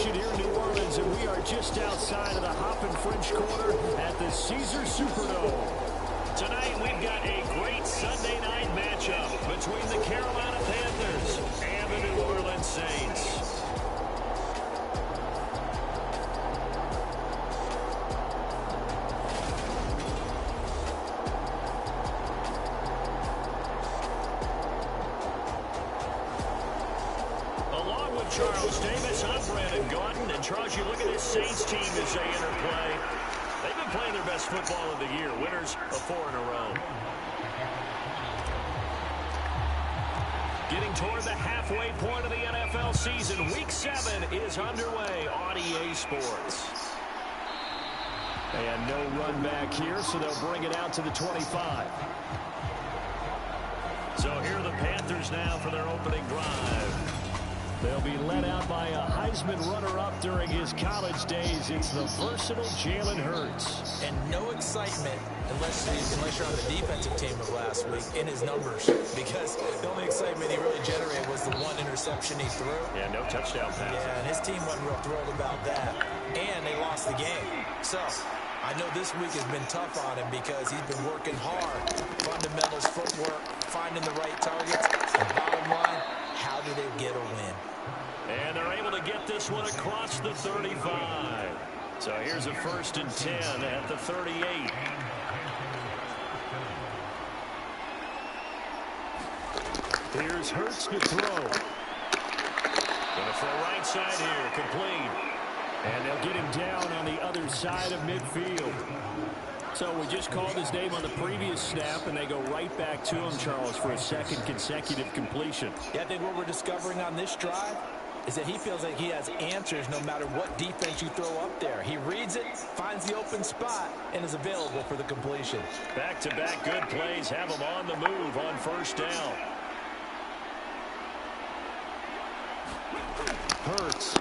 action here in New Orleans, and we are just outside of the Hoppin' French Quarter at the Caesars Superdome. Tonight, we've got a great Sunday night matchup between the Carolina Panthers and the New Orleans Saints. Charles, you look at this Saints team as they interplay. They've been playing their best football of the year. Winners of 4 in a row. Getting toward the halfway point of the NFL season. Week 7 is underway on EA Sports. And no run back here, so they'll bring it out to the 25. So here are the Panthers now for their opening drive. They'll be led out by a Heisman runner-up during his college days. It's the versatile Jalen Hurts. And no excitement unless you're on the defensive team of last week in his numbers. Because the only excitement he really generated was the 1 interception he threw. Yeah, no touchdown pass. Yeah, and his team wasn't real thrilled about that. And they lost the game. So I know this week has been tough on him because he's been working hard. Fundamentals, footwork, finding the right targets. And bottom line, how do they get a win? And they're able to get this one across the 35. So here's a 1st and 10 at the 38. Here's Hurts to throw. Gonna throw right side here, complete. And they'll get him down on the other side of midfield. So we just called his name on the previous snap, and they go right back to him, Charles, for a 2nd consecutive completion. Yeah, I think what we're discovering on this drive is that he feels like he has answers no matter what defense you throw up there. He reads it, finds the open spot, and is available for the completion. Back-to-back good plays have him on the move on 1st down. Hurts.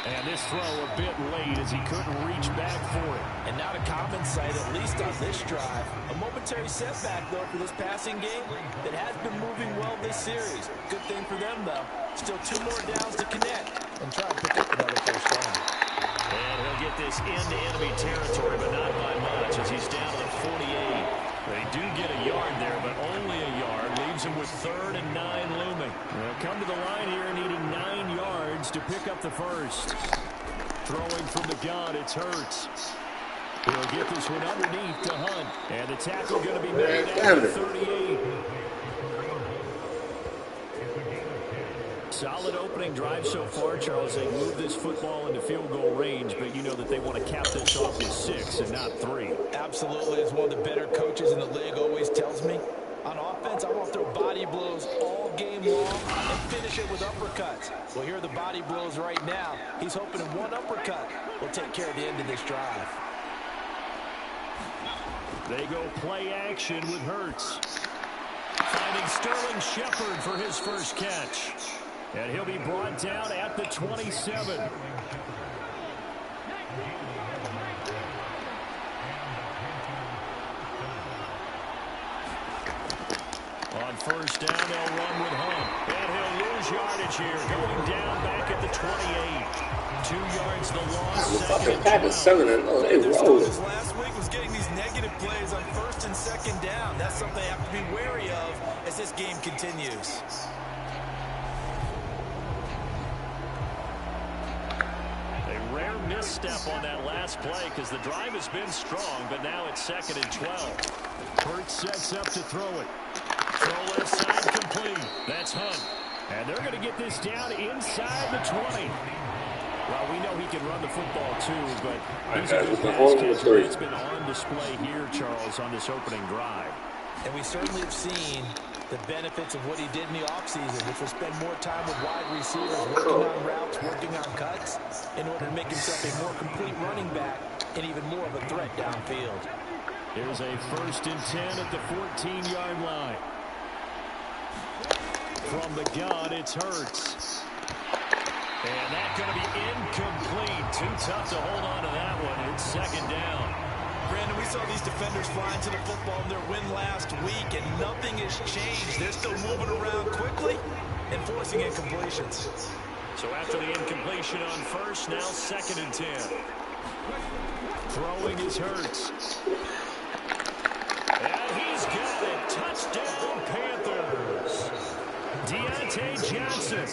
And this throw a bit late as he couldn't reach back for it. And not a common sight, at least on this drive. A momentary setback, though, for this passing game that has been moving well this series. Good thing for them, though. Still 2 more downs to connect and try to pick up another 1st down. And he'll get this into enemy territory, but not by much as he's down to the 48. They do get a yard there, but only a yard. Leaves him with 3rd and 9 looming. They'll come to the line here needing 9 yards to pick up the 1st. Throwing from the gun, it's Hurts. He'll get this one underneath to Hunt. And the tackle going to be made at the 38. Solid opening drive so far, Charles. They move this football into field goal range, but you know that they want to cap this off with 6 and not 3. Absolutely. As one of the better coaches in the league always tells me, on offense, I want to throw body blows all game long and finish it with uppercuts. Well, here are the body blows right now. He's hoping in 1 uppercut will take care of the end of this drive. They go play action with Hurts. Finding Sterling Shepard for his 1st catch. And he'll be brought down at the 27. On 1st down, they'll run with Hunt. And he'll lose yardage here, going down back at the 28. 2 yards the loss. Their struggles last week was getting these negative plays on 1st and 2nd down. That's something they have to be wary of as this game continues. Misstep on that last play because the drive has been strong, but now it's 2nd and 12. Hurts sets up to throw it. Throw left side complete. That's Hunt. And they're going to get this down inside the 20. Well, we know he can run the football too, but he's a good pass catcher. It's been on display here, Charles, on this opening drive. And we certainly have seen the benefits of what he did in the offseason, which was spend more time with wide receivers, working on routes, working on cuts, in order to make himself a more complete running back and even more of a threat downfield. Here's a 1st and 10 at the 14-yard line. From the gun, it's Hurts. And that's going to be incomplete. Too tough to hold on to that one. It's 2nd down. Brandon, we saw these defenders flying to the football in their win last week, and nothing has changed. They're still moving around quickly and forcing incompletions. So after the incompletion on first, now 2nd and 10. Throwing is Hurts. And he's got it. Touchdown, Panthers. Deontay Johnson,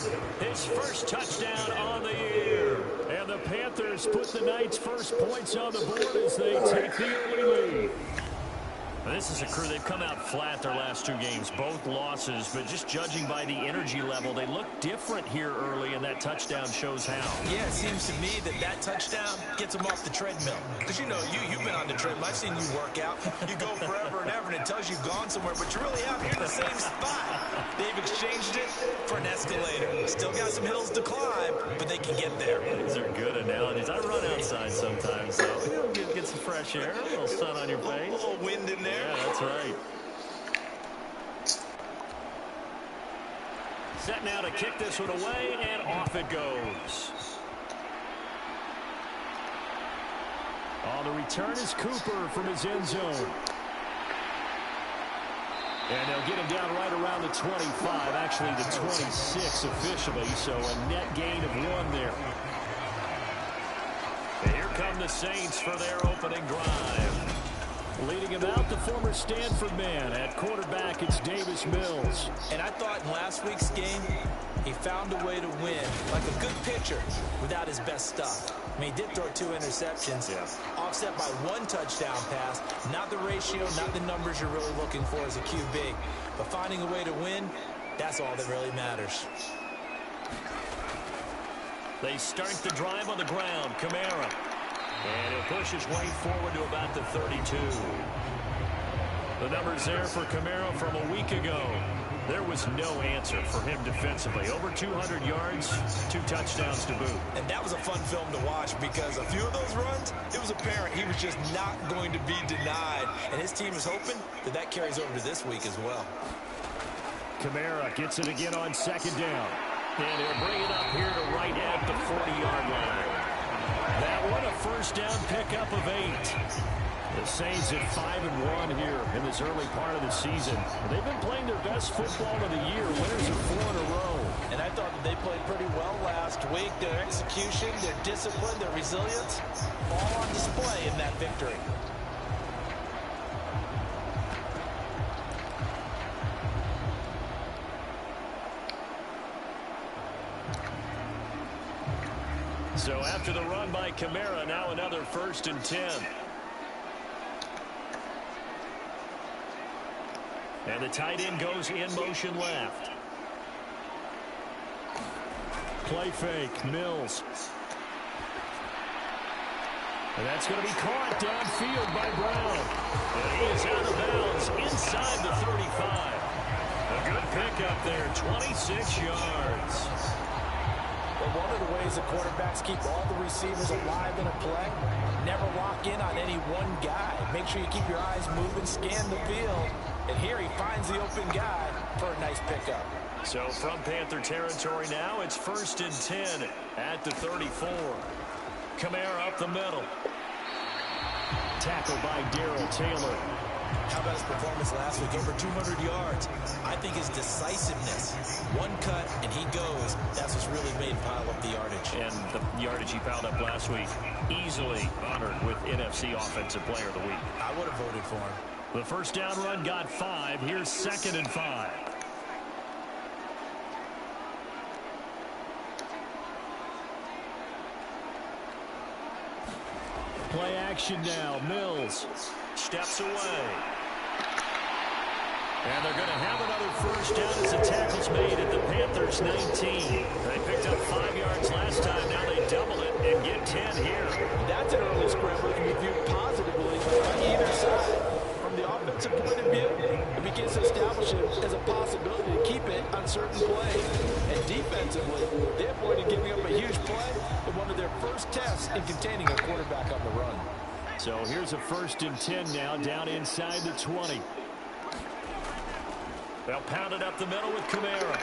his first touchdown on the year. And the Panthers put the Knights' first points on the board as they take the early lead. This is a crew, they've come out flat their last 2 games, both losses, but just judging by the energy level, they look different here early, and that touchdown shows how. Yeah, it seems to me that touchdown gets them off the treadmill. Because, you know, you've been on the treadmill. I've seen you work out. You go forever and ever, and it tells you've gone somewhere, but you're really out here in the same spot. They've exchanged it for an escalator. Still got some hills to climb, but they can get there. These are good analogies. I run outside sometimes, so get some fresh air, a little sun on your face. A little wind in there. Yeah, that's right. Set now to kick this one away, and off it goes. On the return is Cooper from his end zone. And they'll get him down right around the 25, actually the 26 officially, so a net gain of 1 there. And here come the Saints for their opening drive. Leading him out, the former Stanford man. At quarterback, it's Davis Mills. And I thought in last week's game, he found a way to win, like a good pitcher, without his best stuff. I mean, he did throw 2 interceptions, offset by 1 touchdown pass. Not the ratio, not the numbers you're really looking for as a QB. But finding a way to win, that's all that really matters. They start the drive on the ground. Kamara. And he'll push his way forward to about the 32. The numbers there for Kamara from a week ago. There was no answer for him defensively. Over 200 yards, 2 touchdowns to boot. And that was a fun film to watch because a few of those runs, it was apparent he was just not going to be denied. And his team is hoping that carries over to this week as well. Kamara gets it again on 2nd down. And he'll bring it up here to right at the 40-yard line. That one a first down pickup of 8. The Saints at 5-1 here in this early part of the season. They've been playing their best football of the year. Winners of 4 in a row. And I thought that they played pretty well last week. Their execution, their discipline, their resilience, all on display in that victory. So after the run by Kamara, now another 1st and 10. And the tight end goes in motion left. Play fake, Mills. And that's going to be caught downfield by Brown. And he is out of bounds inside the 35. A good pickup there, 26 yards. But one of the ways that quarterbacks keep all the receivers alive in a play, never lock in on any one guy. Make sure you keep your eyes moving, scan the field. And here he finds the open guy for a nice pickup. So from Panther territory now, it's 1st and 10 at the 34. Kamara up the middle. Tackled by Darrell Taylor. How about his performance last week? Over 200 yards. I think his decisiveness. One cut, and he goes. That's what's really made him pile up the yardage. And the yardage he piled up last week, easily honored with NFC Offensive Player of the Week. I would have voted for him. The first down run got 5. Here's 2nd and 5. Play action now. Mills steps away. And they're going to have another first down as the tackle's made at the Panthers' 19. They picked up 5 yards last time. Now they double it and get 10 here. That's an early scramble that can be viewed positively on either side. From the offensive point of view, it begins to establish it as a possibility to keep it on certain plays. And defensively, they avoided giving up a huge play in one of their first tests in containing a quarterback on the run. So here's a 1st and 10 now, down inside the 20. They'll pound it up the middle with Kamara.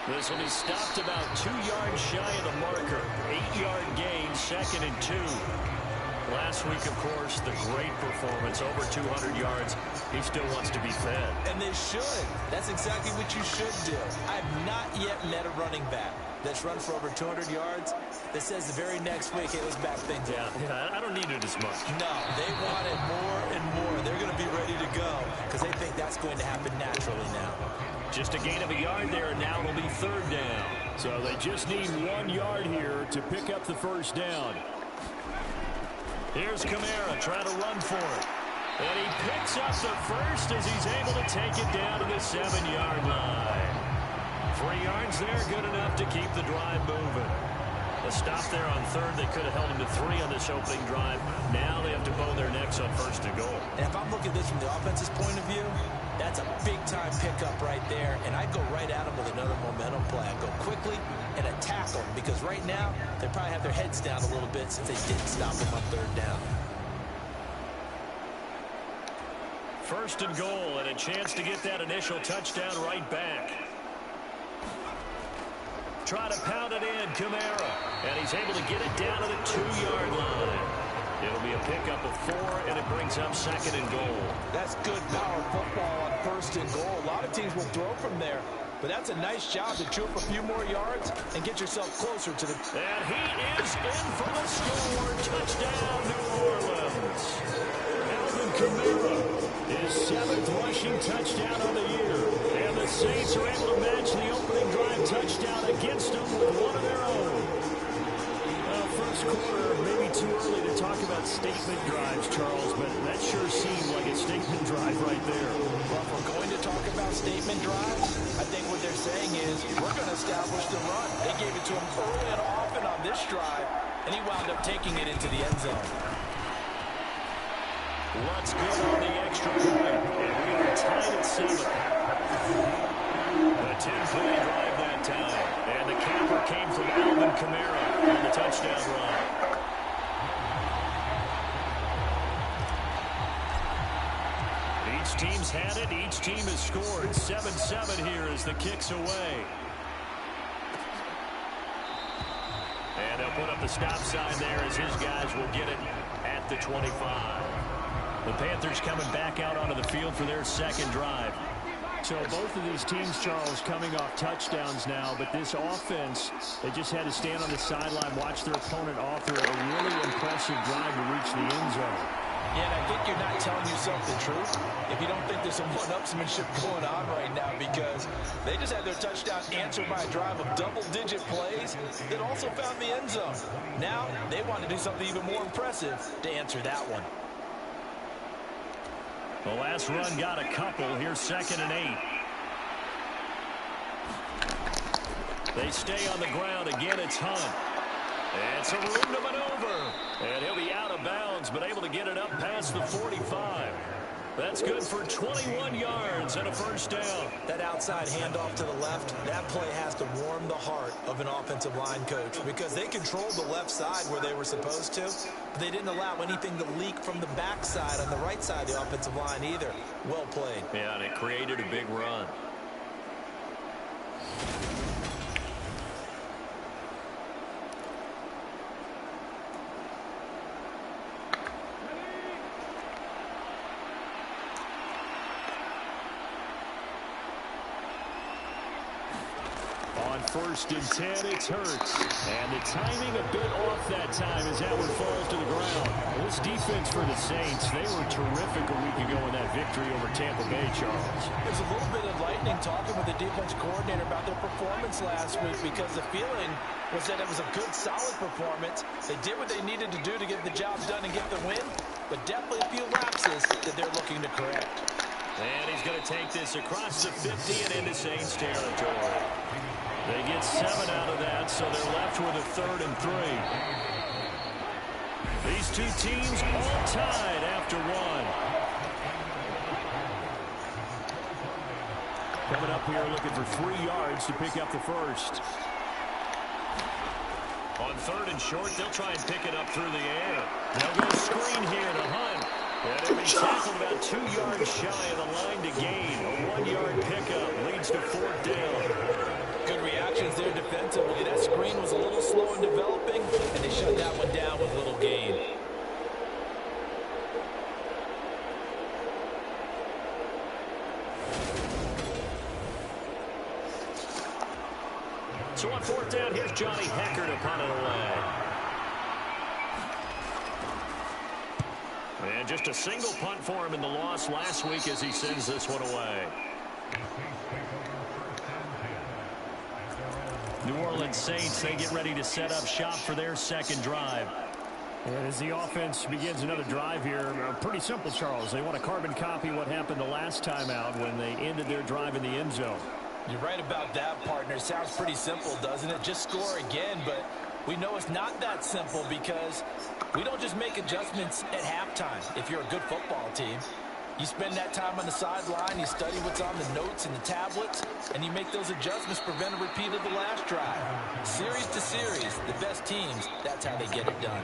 This will be stopped about 2 yards shy of the marker. 8-yard gain, 2nd and 2. Last week, of course, the great performance, over 200 yards. He still wants to be fed. And they should. That's exactly what you should do. I have not yet met a running back that's run for over 200 yards that says the very next week, hey, let's back things up. Yeah, I don't need it as much. No, they want it more and more. They're going to be ready to go because they think that's going to happen naturally now. Just a gain of a yard there, and now it'll be third down. So they just need 1 yard here to pick up the first down. Here's Kamara trying to run for it. And he picks up the first as he's able to take it down to the 7-yard line. 3 yards there, good enough to keep the drive moving. A stop there on third. They could have held him to 3 on this opening drive. Now they have to bow their necks on first and goal. And if I'm looking at this from the offense's point of view, that's a big-time pickup right there. And I'd go right at him with another momentum play. I'd go quickly and attack them because right now they probably have their heads down a little bit since they didn't stop him on third down. First and goal, and a chance to get that initial touchdown right back. Try to pound it in, Kamara. And he's able to get it down to the 2-yard line. It'll be a pickup of 4, and it brings up second and goal. That's good power football on first and goal. A lot of teams will throw from there, but that's a nice job to chew up a few more yards and get yourself closer to the... And he is in for the score. Touchdown, New Orleans. Alvin Kamara, his 7th rushing touchdown of the year. And the Saints are able to match the opening drive touchdown against them with one of their own. First quarter, maybe too early to talk about statement drives, Charles, but that sure seemed like a statement drive right there. Well, if we're going to talk about statement drives, I think what they're saying is we're going to establish the run. They gave it to him early and often on this drive, and he wound up taking it into the end zone. Let's go on the extra point, and we are tied at 7. A 10-play drive that time, and the capper came from Alvin Kamara on the touchdown run. Each team's had it. Each team has scored. 7-7 here as the kick's away. And they'll put up the stop sign there as his guys will get it at the 25. The Panthers coming back out onto the field for their second drive. So both of these teams, Charles, coming off touchdowns now, but this offense, they just had to stand on the sideline, watch their opponent author a really impressive drive to reach the end zone. Yeah, and I think you're not telling yourself the truth if you don't think there's some one-upsmanship going on right now, because they just had their touchdown answered by a drive of double-digit plays that also found the end zone. Now they want to do something even more impressive to answer that one. The last run got a couple. Here's 2nd and 8. They stay on the ground. Again, it's Hunt. And it's a room to maneuver. And he'll be out of bounds, but able to get it up past the 45. That's good for 21 yards and a first down. That outside handoff to the left, that play has to warm the heart of an offensive line coach because they controlled the left side where they were supposed to. But they didn't allow anything to leak from the backside on the right side of the offensive line either. Well played. Yeah, and it created a big run. First and 10, it's Hurts. And the timing a bit off that time as that one falls to the ground. This defense for the Saints, they were terrific a week ago in that victory over Tampa Bay, Charles. There's a little bit of lightning talking with the defense coordinator about their performance last week because the feeling was that it was a good, solid performance. They did what they needed to do to get the job done and get the win, but definitely a few lapses that they're looking to correct. And he's going to take this across the 50 and into Saints territory. They get 7 out of that, so they're left with a 3rd and 3. These two teams all tied after 1. Coming up here looking for 3 yards to pick up the first. On 3rd and short, they'll try and pick it up through the air. They'll go screen here to Hunt. And it'll be tackled about 2 yards shy of the line to gain. A 1-yard pickup leads to 4th down. Good reactions there defensively. That screen was a little slow in developing, and they shut that one down with little gain. So on fourth down, here's Johnny Hecker to punt it away. And just a single punt for him in the loss last week as he sends this one away. New Orleans Saints, they get ready to set up shop for their second drive. And as the offense begins another drive here, pretty simple, Charles. They want to carbon copy what happened the last time out when they ended their drive in the end zone. You're right about that, partner. Sounds pretty simple, doesn't it? Just score again, but we know it's not that simple because we don't just make adjustments at halftime if you're a good football team. You spend that time on the sideline, you study what's on the notes and the tablets, and you make those adjustments to prevent a repeat of the last drive. Series to series, the best teams, that's how they get it done.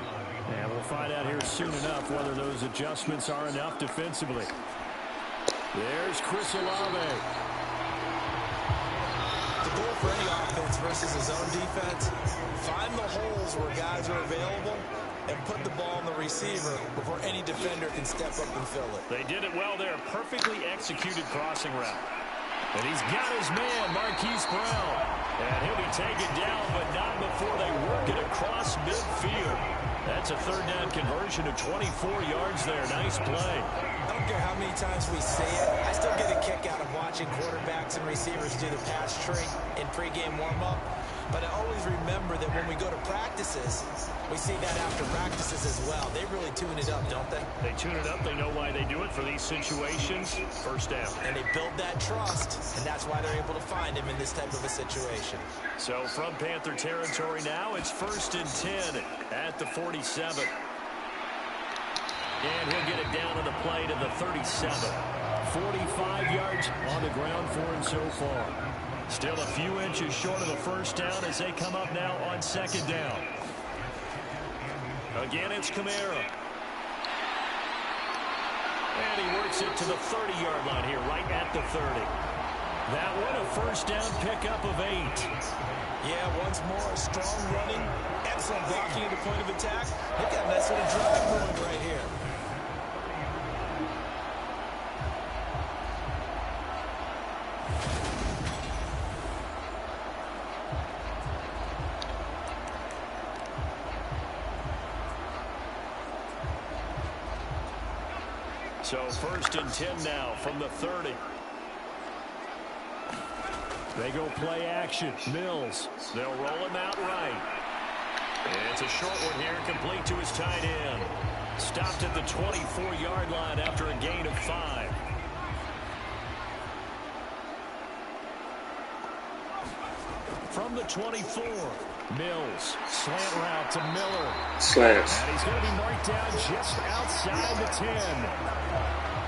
And we'll find out here soon enough whether those adjustments are enough defensively. There's Chris Olave. The goal for any offense versus his own defense, find the holes where guys are available and put the ball on the receiver before any defender can step up and fill it. They did it well there. Perfectly executed crossing route. And he's got his man, Marquise Brown. And he'll be taken down, but not before they work it across midfield. That's a third down conversion of 24 yards there. Nice play. I don't care how many times we say it. I still get a kick out of watching quarterbacks and receivers do the pass tree in pregame warm-up. But I always remember that when we go to practices, we see that after practices as well. They really tune it up, don't they? They tune it up. They know why they do it for these situations. First down. And they build that trust, and that's why they're able to find him in this type of a situation. So from Panther territory now, it's 1st and 10 at the 47. And he'll get it down on the play to the 37. 45 yards on the ground for him so far. Still a few inches short of the first down as they come up now on second down. Again, it's Kamara. And he works it to the 30-yard line here, right at the 30. That one a first down pickup of 8. Yeah, once more, strong running, excellent blocking at the point of attack. Look at that sort of drive going right here. So 1st and 10 now from the 30. They go play action. Mills. They'll roll him out right. And it's a short one here, complete to his tight end. Stopped at the 24-yard line after a gain of 5. From the 24, Mills. Slant route to Miller. Slants. And he's going to be marked down just outside the 10.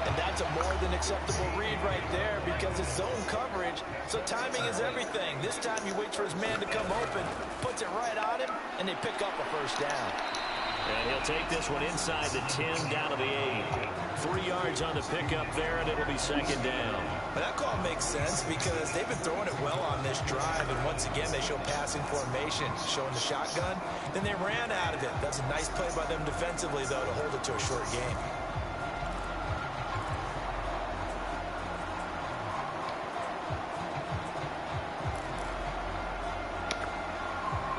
And that's a more than acceptable read right there because it's zone coverage, so timing is everything. This time he waits for his man to come open, puts it right on him, and they pick up a first down. And he'll take this one inside the 10 down to the 8. 3 yards on the pickup there, and it'll be second down. But that call makes sense because they've been throwing it well on this drive, and once again they show passing formation, showing the shotgun. Then they ran out of it. That's a nice play by them defensively, though, to hold it to a short game.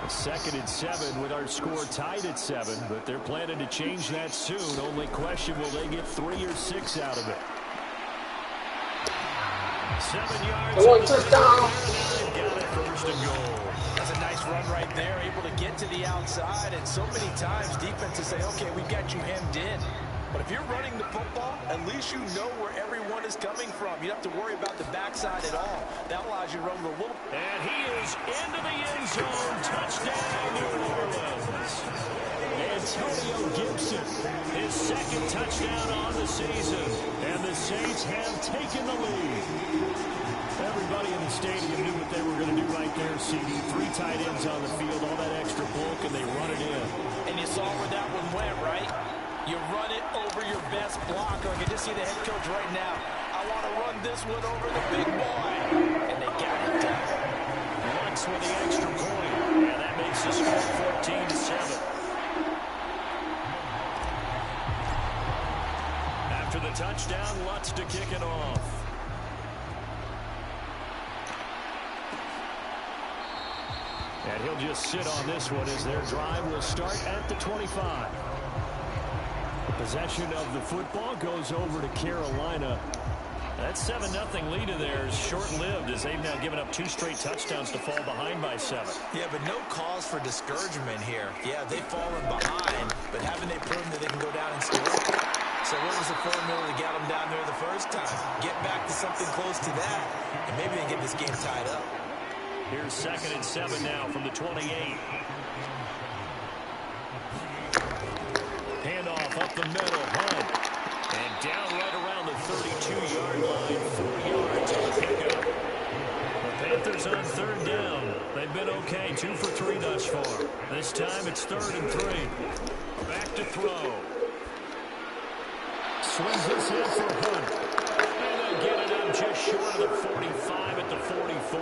Second and 7 with our score tied at 7, but they're planning to change that soon. Only question, will they get 3 or 6 out of it? 7 yards. I want touchdown. Got it, 1st and goal. That's a nice run right there, able to get to the outside, and so many times defenses say, okay, we've got you hemmed in. But if you're running the football, at least you know where everyone is coming from. You don't have to worry about the backside at all. That allows you to run with a little. And he is into the end zone. Touchdown, New Orleans. Antonio Gibson, his second touchdown on the season. And the Saints have taken the lead. Everybody in the stadium knew what they were going to do right there, CD. 3 tight ends on the field, all that extra bulk, and they run it in. And you saw where that one went, right? You run it over your best blocker. I can just see the head coach right now. I want to run this one over the big boy. And they got it done. Lutz with the extra point. And that makes the score 14-7. After the touchdown, Lutz to kick it off. And he'll just sit on this one as their drive will start at the 25. Possession of the football goes over to Carolina. That 7-0 lead of theirs short-lived as they've now given up 2 straight touchdowns to fall behind by 7. Yeah, but no cause for discouragement here. Yeah, they've fallen behind, but haven't they proven that they can go down and score? So what was the formula to get them down there the first time? Get back to something close to that, and maybe they get this game tied up. Here's 2nd and 7 now from the 28. Handoff up the middle, Hunt. And down right around the 32-yard line, 4 yards on the pickup. The Panthers on 3rd down. They've been okay, 2 for 3 thus far. This time it's 3rd and 3. Back to throw. Swings this in for Hunt. And they'll get it up just short of the 45 at the 44.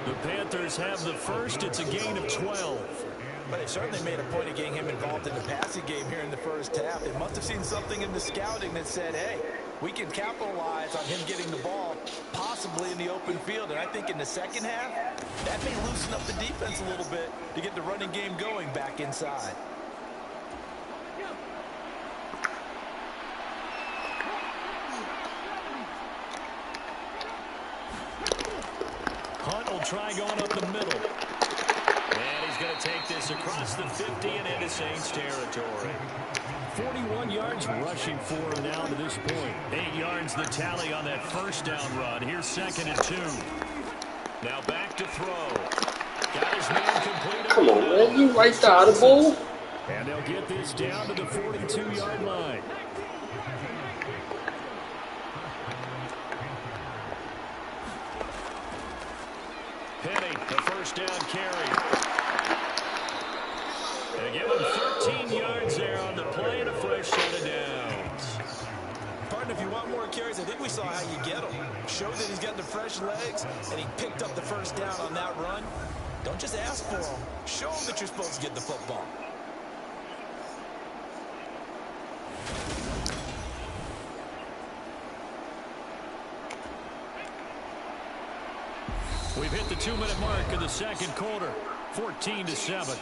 The Panthers have the first. It's a gain of 12. But they certainly made a point of getting him involved in the passing game here in the first half. They must have seen something in the scouting that said, hey, we can capitalize on him getting the ball possibly in the open field. And I think in the second half, that may loosen up the defense a little bit to get the running game going back inside. Hunt will try going up the middle. And he's going to take this across the 50 and into Saints territory. 41 yards rushing for him now to this point. 8 yards the tally on that first down run. Here's 2nd and 2. Now back to throw. Got his man complete. Come on, man. You right there, the ball. And they'll get this down to the 42-yard line. Penny, the first down carry. They give him 13 yards there on the play and a fresh set of downs. Partner, if you want more carries, I think we saw how you get them. Show that he's got the fresh legs, and he picked up the first down on that run. Don't just ask for them. Show them that you're supposed to get the football. We've hit the 2-minute mark of the second quarter. 14-7.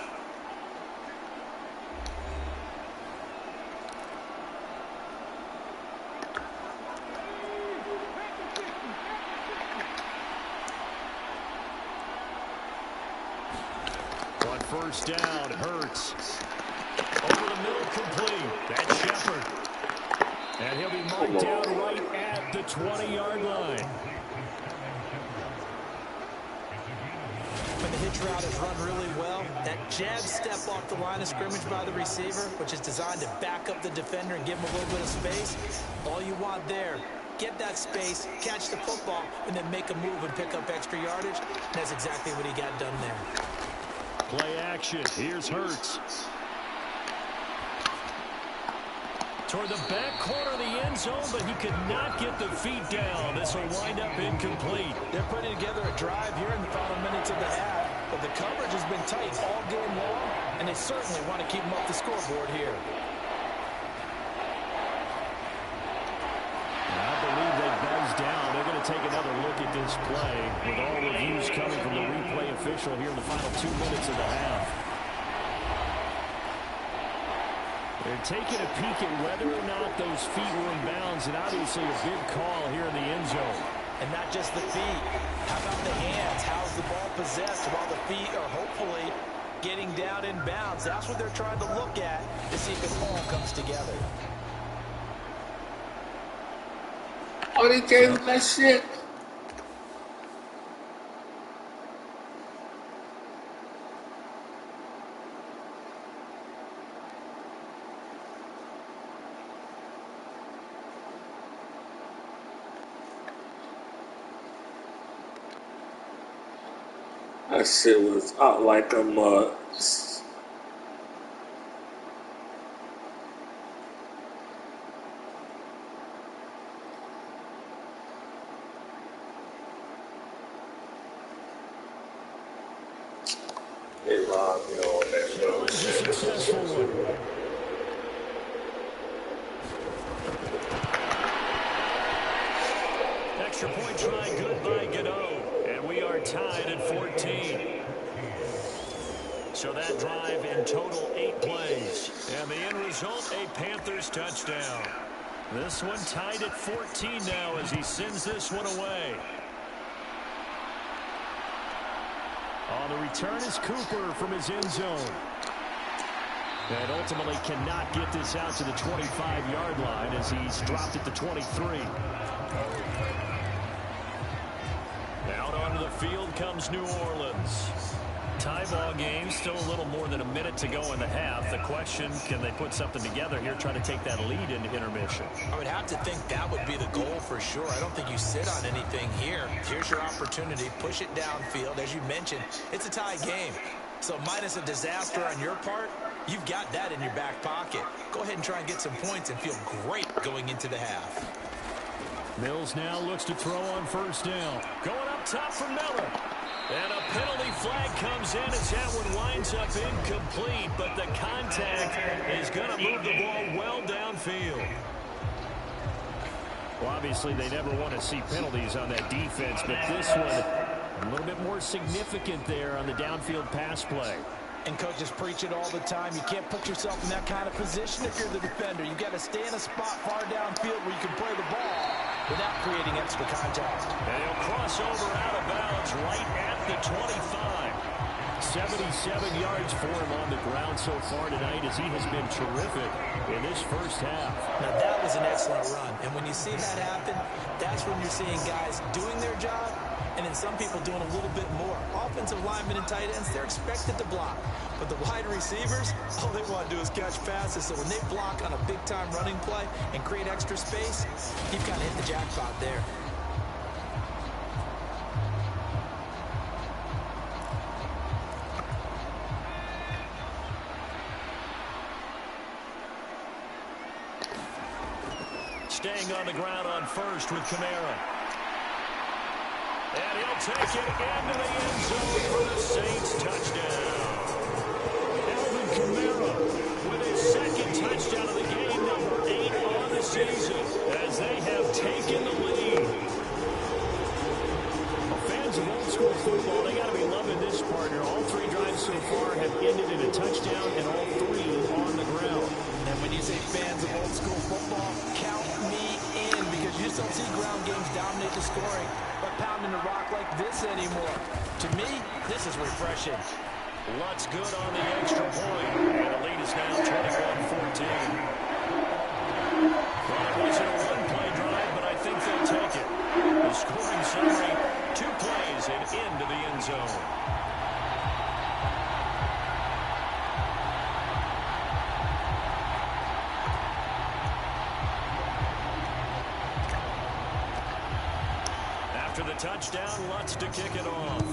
On first down, Hurts. Over the middle, complete. That's Shepard. And he'll be marked down right at the 20-yard line. When the hitch route is run really well, that jab step off the line of scrimmage by the receiver, which is designed to back up the defender and give him a little bit of space, all you want there, get that space, catch the football, and then make a move and pick up extra yardage. And that's exactly what he got done there. Play action. Here's Hurts. Toward the back corner of the end zone, but he could not get the feet down. This will wind up incomplete. They're putting together a drive here in the final minutes of the half, but the coverage has been tight all game long, and they certainly want to keep them up the scoreboard here. I believe they buzzed down. They're going to take another look at this play with all reviews coming from the replay official here in the final 2 minutes of the half. They're taking a peek at whether or not those feet were in bounds, and obviously a big call here in the end zone. And not just the feet. How about the hands? How's the ball possessed while the feet are hopefully getting down in bounds? That's what they're trying to look at to see if it all comes together. Oh, they gave him that shit. That shit was out like a mud. They robbed me on that It was a successful one. Extra point try good by Gano. And we are tied at 14. So that drive in total 8 plays. And the end result, a Panthers touchdown. This one tied at 14 now as he sends this one away. On the return is Cooper from his end zone. And ultimately cannot get this out to the 25-yard line as he's dropped at the 23. Out onto the field comes New Orleans. Tie ball game, still a little more than a minute to go in the half. The question, can they put something together here, try to take that lead into intermission? I would have to think that would be the goal for sure. I don't think you sit on anything here. Here's your opportunity. Push it downfield. As you mentioned, it's a tie game. So minus a disaster on your part, you've got that in your back pocket. Go ahead and try and get some points and feel great going into the half. Mills now looks to throw on first down. Going up top for Miller. And a penalty flag comes in as that one winds up incomplete, but the contact is going to move the ball well downfield. Well, obviously, they never want to see penalties on that defense, but this one a little bit more significant there on the downfield pass play. And coaches preach it all the time. You can't put yourself in that kind of position if you're the defender. You've got to stay in a spot far downfield where you can play the ball without creating extra contact. And he'll cross over out of bounds right at the 25. 77 yards for him on the ground so far tonight as he has been terrific in this first half. Now that was an excellent run. And when you see that happen, that's when you're seeing guys doing their job and then some people doing a little bit more. Offensive linemen and tight ends, they're expected to block. But the wide receivers, all they want to do is catch passes. So when they block on a big-time running play and create extra space, you've kind of hit the jackpot there. Staying on the ground on first with Kamara. And he'll take it into the end zone for the Saints touchdown. Alvin Kamara with his second touchdown of the game, number 8 on the season, as they have taken the lead. Well, fans of old school football, they got to be loving this partner. All 3 drives so far have ended in a touchdown, and all 3 on the ground. And when you say fans of old school football, count me in, because you just don't see ground games dominate the scoring by pounding the rock like this anymore. To me, this is refreshing. Lutz good on the extra point, and the lead is now 21-14. Well, it wasn't a one-play drive, but I think they'll take it. The scoring summary, 2 plays and into the end zone. After the touchdown, Lutz to kick it off.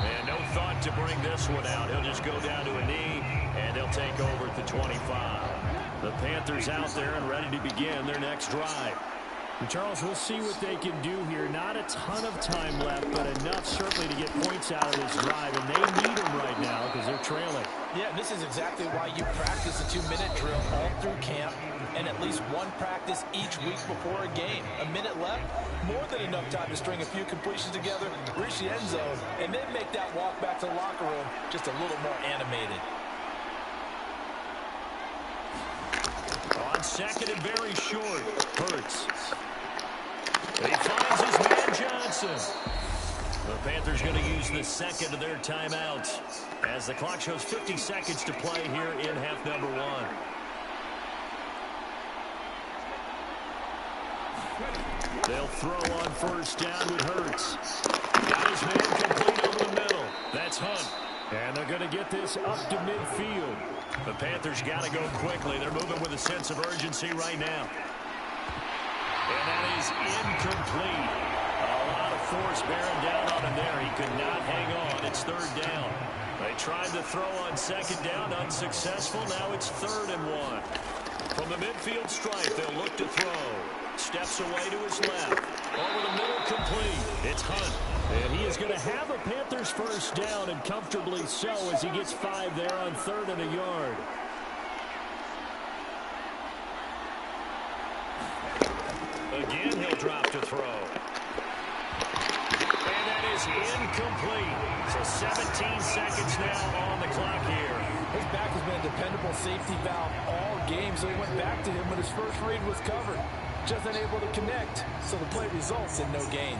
And no thought to bring this one out. He'll just go down to a knee, and they'll take over at the 25. The Panthers out there and ready to begin their next drive. And Charles, we'll see what they can do here. Not a ton of time left, but enough certainly to get points out of this drive. And they need them right now because they're trailing. Yeah, this is exactly why you practice a 2-minute drill all through camp and at least one practice each week before a game. A minute left, more than enough time to string a few completions together, reach the end zone, and then make that walk back to the locker room just a little more animated. On second and very short, Hurts. He finds his man Johnson. The Panthers going to use the second of their timeouts as the clock shows 50 seconds to play here in half number 1. They'll throw on first down with Hurts. Got his man complete over the middle. That's Hunt. And they're going to get this up to midfield. The Panthers got to go quickly. They're moving with a sense of urgency right now. And that is incomplete. A lot of force bearing down on him there. He could not hang on. It's third down. They tried to throw on second down, unsuccessful. Now it's 3rd and 1. From the midfield stripe, they'll look to throw. Steps away to his left. Over the middle, complete. It's Hunt. And he is going to have a Panthers first down, and comfortably so, as he gets 5 there on 3rd and a yard. Again, he'll drop to throw. is incomplete. So 17 seconds now on the clock here. His back has been a dependable safety valve all game, so he went back to him when his first read was covered. Just unable to connect, so the play results in no gain.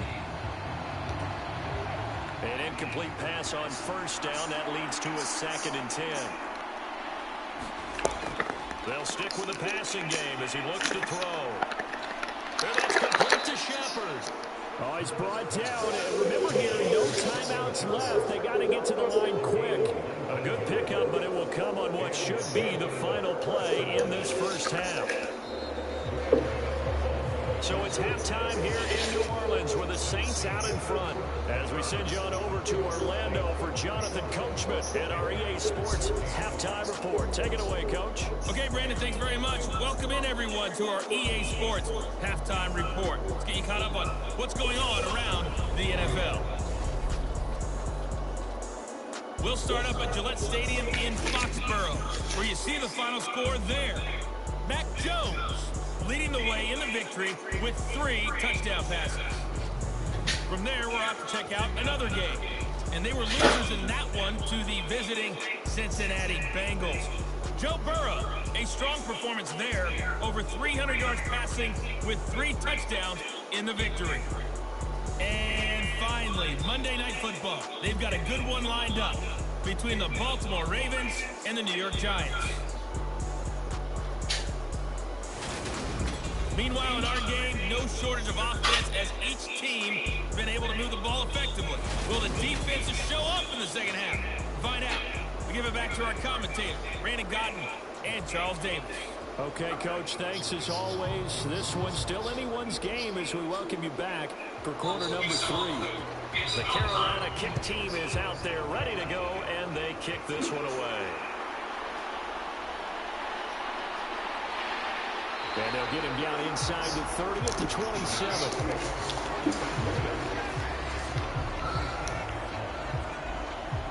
An incomplete pass on first down. That leads to a 2nd and 10. They'll stick with the passing game as he looks to throw. And that's complete to Shepard. Oh, he's brought down. And remember here, no timeouts left. They got to get to the line quick. A good pickup, but it will come on what should be the final play in this first half. So it's halftime here in New Orleans with the Saints out in front. As we send you on over to Orlando for Jonathan Coachman and our EA Sports Halftime Report. Take it away, Coach. Okay, Brandon, thanks very much. Welcome in, everyone, to our EA Sports Halftime Report. Let's get you caught up on what's going on around the NFL. We'll start up at Gillette Stadium in Foxborough, where you see the final score there. Mac Jones leading the way in the victory with 3 touchdown passes. From there, we're off to check out another game. And they were losers in that one to the visiting Cincinnati Bengals. Joe Burrow, a strong performance there, over 300 yards passing with 3 touchdowns in the victory. And finally, Monday Night Football. They've got a good one lined up between the Baltimore Ravens and the New York Giants. Meanwhile, in our game, no shortage of offense as each team has been able to move the ball effectively. Will the defenses show up in the second half? Find out. We give it back to our commentators, Brandon Godden and Charles Davis. Okay, Coach, thanks as always. This one's still anyone's game as we welcome you back for quarter number 3. The Carolina kick team is out there ready to go, and they kick this one away. And they'll get him down inside the 30 at the 27.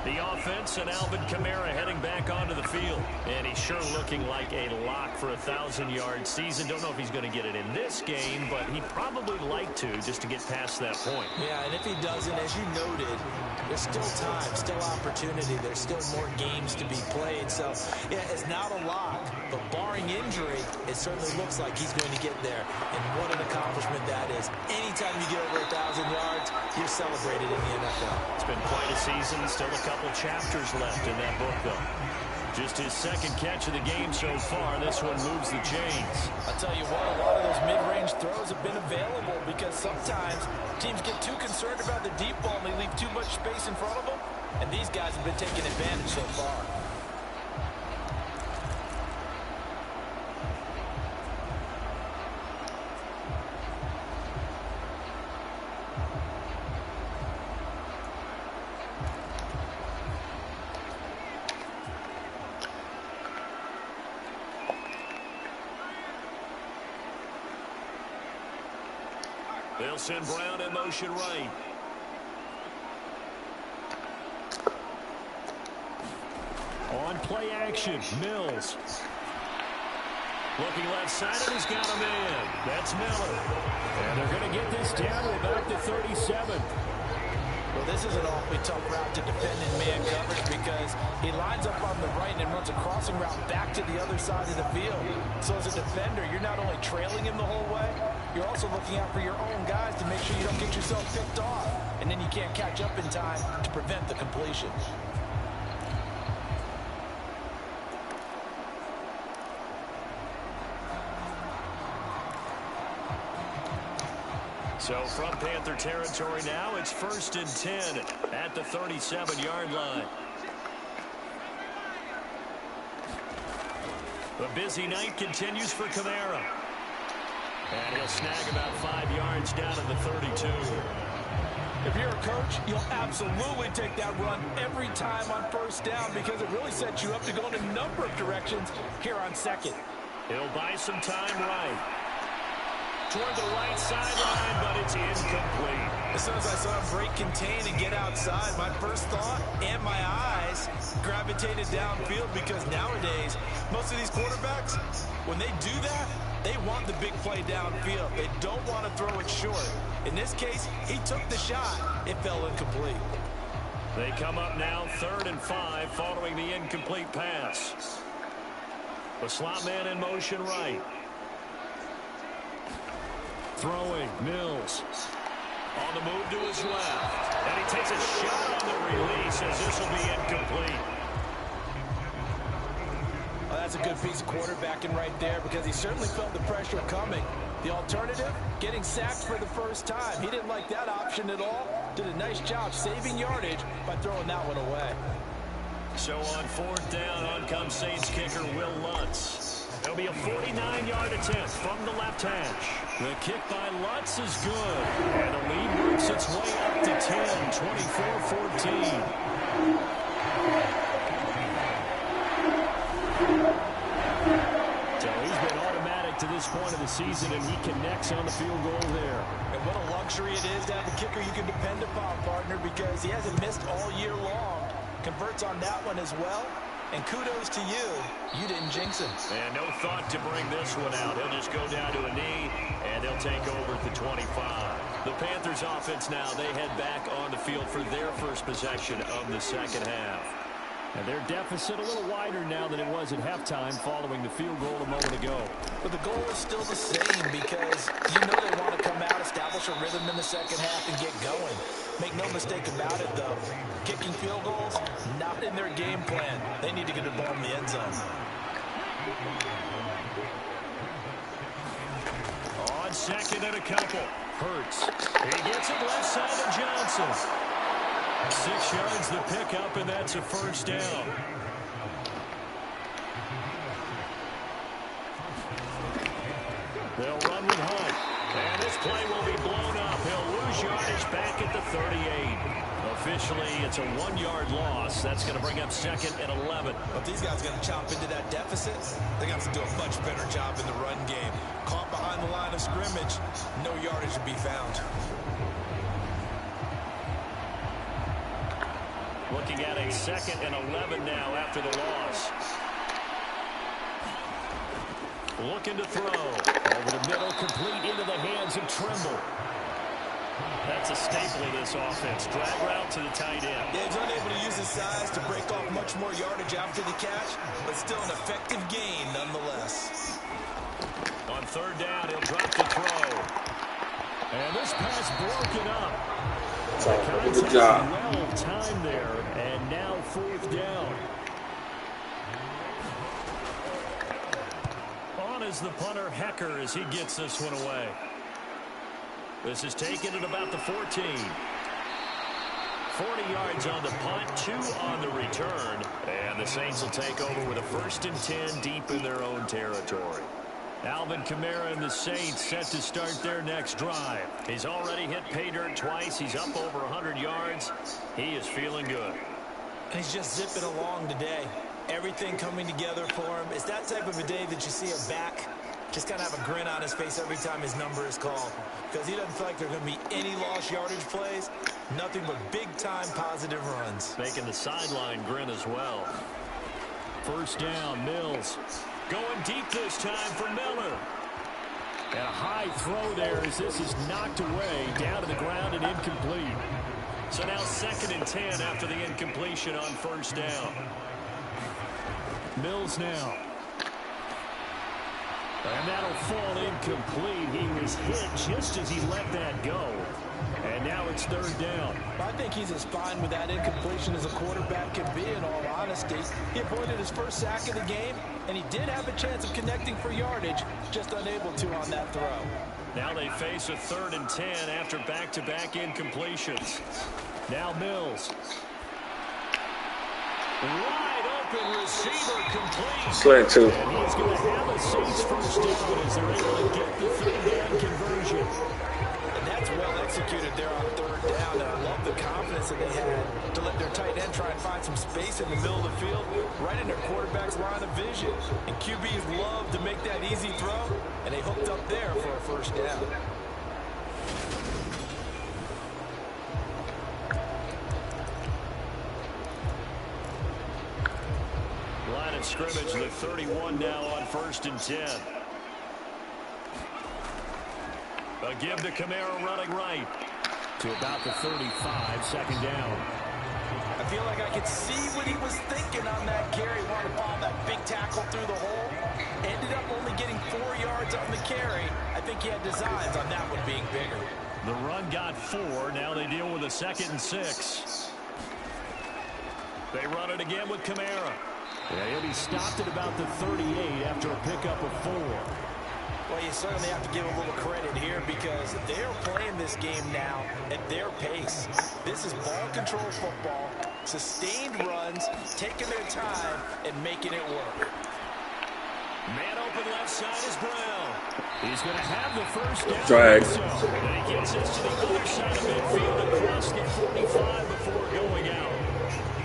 The offense and Alvin Kamara heading back onto the field. And he's sure looking like a lock for a 1,000-yard season. Don't know if he's going to get it in this game, but he'd probably like to just to get past that point. Yeah, and if he doesn't, as you noted, there's still time, still opportunity. There's still more games to be played. So, yeah, it's not a lock, but barring injury, it certainly looks like he's going to get there. And what an accomplishment that is. Anytime you get over 1,000 yards, you're celebrated in the NFL. It's been quite a season. Still a couple chapters left in that book, though. Just his 2nd catch of the game so far. This one moves the chains. I'll tell you what, a lot of those mid-range throws have been available because sometimes teams get too concerned about the deep ball and they leave too much space in front of them. And these guys have been taking advantage so far. They'll send Brown in motion right. On play action, Mills. Looking left side, and he's got a man. That's Miller. And they're going to get this down to about the 37. Well, this is an awfully tough route to defend in man coverage because he lines up on the right and runs a crossing route back to the other side of the field. So as a defender, you're not only trailing him the whole way, you're also looking out for your own guys to make sure you don't get yourself picked off. And then you can't catch up in time to prevent the completion. So from Panther territory now, it's 1st and 10 at the 37-yard line. The busy night continues for Kamara. And he'll snag about 5 yards down at the 32. If you're a coach, you'll absolutely take that run every time on 1st down because it really sets you up to go in a number of directions here on 2nd. He'll buy some time right. Toward the right sideline, but it's incomplete. As soon as I saw him break contain and get outside, my first thought and my eyes gravitated downfield because nowadays, most of these quarterbacks, when they do that, They want the big play downfield. They don't want to throw it short. In this case, he took the shot. It fell incomplete. They come up now 3rd and 5 following the incomplete pass. The slot man in motion right. Throwing, Mills. On the move to his left. And he takes a shot on the release as this will be incomplete. Well, that's a good piece of quarterbacking right there because he certainly felt the pressure coming. The alternative, getting sacked for the first time. He didn't like that option at all. Did a nice job saving yardage by throwing that one away. So on 4th down, on comes Saints kicker Will Lutz. There'll be a 49-yard attempt from the left hash. The kick by Lutz is good. And the lead works its way up to 10, 24-14. So he's been automatic to this point of the season, and he connects on the field goal there. And what a luxury it is to have a kicker you can depend upon, partner, because he hasn't missed all year long. Converts on that one as well. And kudos to you. You didn't jinx him. And no thought to bring this one out. He'll just go down to a knee, and they'll take over at the 25. The Panthers offense now, they head back on the field for their first possession of the second half. And their deficit a little wider now than it was at halftime following the field goal a moment ago. But the goal is still the same because you know they want to come out, establish a rhythm in the second half, and get going. Make no mistake about it, though. Kicking field goals, not in their game plan. They need to get the ball in the end zone. On 2nd and a couple. Hurts. He gets it left side to Johnson. 6 yards the pickup, and that's a 1st down. They'll run with Hunt. And this play will be blown up. He'll lose yardage back at the 38. Officially, it's a 1-yard loss. That's going to bring up 2nd and 11. But these guys are going to chop into that deficit. They're going to have to do a much better job in the run game. Caught behind the line of scrimmage, no yardage to be found. Looking at a 2nd and 11 now after the loss. Looking to throw. Over the middle, complete into the hands of Trimble. That's a staple of this offense. Drag route to the tight end. Yeah, he's unable to use his size to break off much more yardage after the catch, but still an effective gain nonetheless. On 3rd down, he'll drop the throw. And this pass broken up. Good job. Well timed there, and now 4th down. On is the punter Hecker as he gets this one away. This is taken at about the 14. 40 yards on the punt, 2 on the return. And the Saints will take over with a 1st and 10 deep in their own territory. Alvin Kamara and the Saints set to start their next drive. He's already hit pay dirt twice. He's up over 100 yards. He is feeling good. And he's just zipping along today. Everything coming together for him. It's that type of a day that you see a back just kind of have a grin on his face every time his number is called. Because he doesn't feel like there are going to be any lost yardage plays. Nothing but big-time positive runs. Making the sideline grin as well. 1st down, Mills. Going deep this time for Miller. And a high throw there as this is knocked away, down to the ground and incomplete. So now 2nd and 10 after the incompletion on 1st down. Mills now. And that'll fall incomplete. He was hit just as he let that go. And now it's 3rd down. I think he's as fine with that incompletion as a quarterback can be, in all honesty. He avoided his first sack of the game, and he did have a chance of connecting for yardage, just unable to on that throw. Now they face a 3rd and 10 after back-to-back incompletions. Now Mills. Wide open receiver complete. Slant two. And he's going to have a Saints 1st down as they're able to get the 3rd down conversion. And that's well executed there on 3rd down. And I love the confidence that they had to let their tight end try and find some space in the middle of the field, right in their quarterback's line of vision. And QBs love to make that easy throw, and they hooked up there for a 1st down. Line of scrimmage, the 31 now on 1st and 10. A give to Kamara running right. To about the 35, second down. I feel like I could see what he was thinking on that carry. Wanted to bomb that big tackle through the hole. Ended up only getting 4 yards on the carry. I think he had designs on that one being bigger. The run got 4. Now they deal with a 2nd and 6. They run it again with Kamara. Yeah, he'll be stopped at about the 38 after a pickup of 4. Well, you certainly have to give a little credit here because they're playing this game now at their pace. This is ball control football, sustained runs, taking their time, and making it work. Man open left side is Brown. He's going to have the first down. Drag. And he gets us to the other side of midfield across the 45 before going out.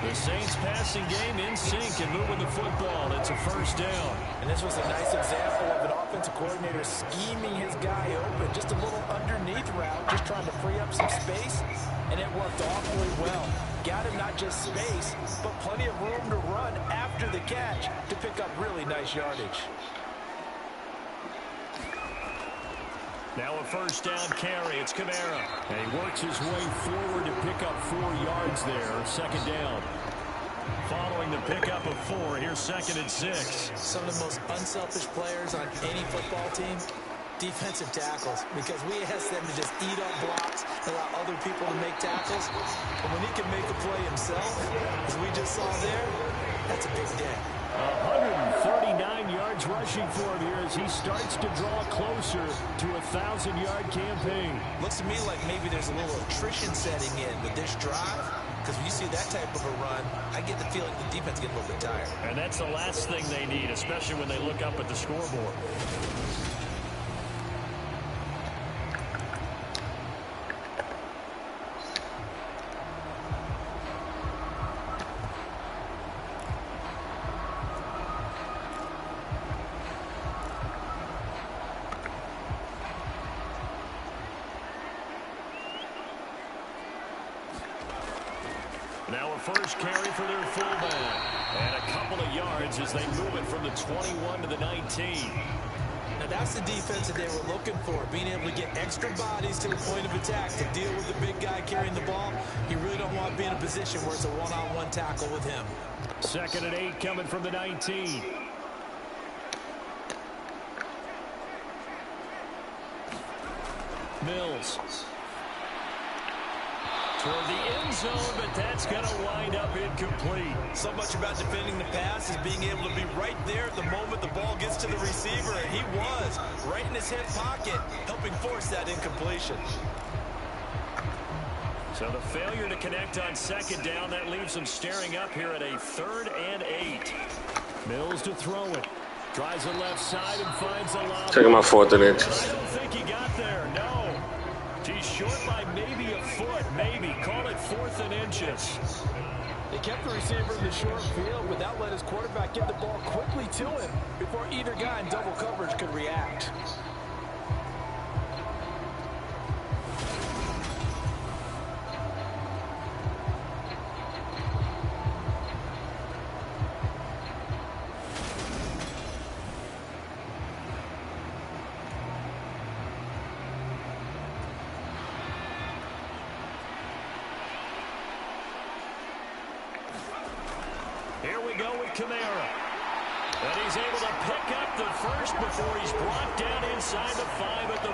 The Saints passing game in sync and moving the football. It's a first down. And this was a nice example of an offensive coordinator scheming his guy open. Just a little underneath route, just trying to free up some space, and it worked awfully well. Got him not just space, but plenty of room to run after the catch to pick up really nice yardage. Now a first down carry. It's Kamara. And he works his way forward to pick up 4 yards there. Second down. Following the pickup of 4, here's 2nd and 6. Some of the most unselfish players on any football team, defensive tackles, because we ask them to just eat up blocks, allow other people to make tackles. But when he can make a play himself, as we just saw there, that's a big day. 139 yards rushing for him here as he starts to draw closer to a 1,000-yard campaign. Looks to me like maybe there's a little attrition setting in with this drive, because when you see that type of a run, I get the feeling the defense gets a little bit tired. And that's the last thing they need, especially when they look up at the scoreboard. Now a first carry for their fullback. And a couple of yards as they move it from the 21 to the 19. Now that's the defense that they were looking for, being able to get extra bodies to the point of attack to deal with the big guy carrying the ball. You really don't want to be in a position where it's a one-on-one tackle with him. 2nd and 8 coming from the 19. Mills. Toward the end zone, but that's going to wind up incomplete. So much about defending the pass is being able to be right there at the moment the ball gets to the receiver, and he was right in his hip pocket, helping force that incompletion. So the failure to connect on 2nd down, that leaves them staring up here at a 3rd and 8. Mills to throw it. Drives the left side and finds a lot. Taking my 4th and inches. I don't think he got there, no. He's short by maybe a foot, maybe. Call it 4th and inches. They kept the receiver in the short field without letting his quarterback get the ball quickly to him before either guy in double coverage could react. Here we go with Kamara. And he's able to pick up the first before he's brought down inside the 5 at the